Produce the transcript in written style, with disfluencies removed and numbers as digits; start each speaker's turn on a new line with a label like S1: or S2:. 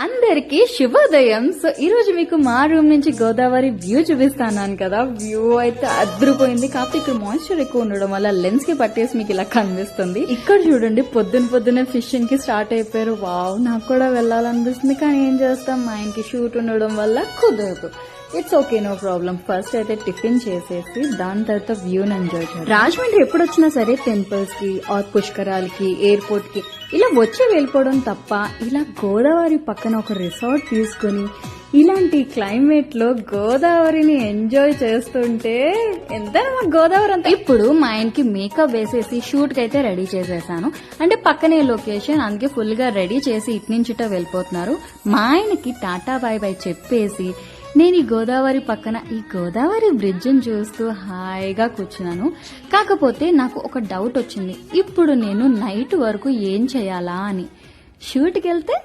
S1: అందరికి శుభోదయం. సో ఈ రోజు మీకు మా రూమ్ నుంచి గోదావరి వ్యూ చూపిస్తాను కదా. వ్యూ అయితే అద్రిపోయింది. కాకపోతే ఇక్కడ మాయిశ్చర్ ఎక్కువ ఉండడం వల్ల లెన్స్ కి పట్టేసి మీకు ఇలా కనిపిస్తుంది. ఇక్కడ చూడండి పొద్దున్నే ఫిషింగ్ కి స్టార్ట్ అయిపోయారు. వావ్, నాకు కూడా వెళ్ళాలనిపిస్తుంది, కానీ ఏం చేస్తాం, మా ఆయనకి షూట్ ఉండడం వల్ల కుదరదు. It's okay, no problem. First అయితే టిఫిన్ చేసేసి దాని తర్వాత వ్యూని ఎంజాయ్ చేయాలి. రాజమండ్రి ఎప్పుడు వచ్చినా సరే టెంపుల్స్ కి ఆర్ పుష్కరాలకి ఎయిర్పోర్ట్ కి ఇలా వచ్చి వెళ్ళిపోవడం తప్ప ఇలా గోదావరి పక్కన ఒక రిసార్ట్ తీసుకుని ఇలాంటి క్లైమేట్ లో గోదావరిని ఎంజాయ్ చేస్తుంటే ఎంత గోదావరి అంతా. ఇప్పుడు మా ఆయనకి మేకప్ వేసేసి షూట్ కి అయితే రెడీ చేసేసాను. అంటే పక్కనే లొకేషన్, అందుకే ఫుల్ గా రెడీ చేసి ఇటు నుంచి వెళ్లిపోతున్నారు. మా ఆయనకి టాటా బాయ్ బాయ్ చెప్పేసి నేను ఈ గోదావరి పక్కన ఈ గోదావరి బ్రిడ్జిని చూస్తూ హాయిగా కూర్చున్నాను. కాకపోతే నాకు ఒక డౌట్ వచ్చింది, ఇప్పుడు నేను నైట్ వరకు ఏం చేయాలా అని. షూట్కి వెళ్తే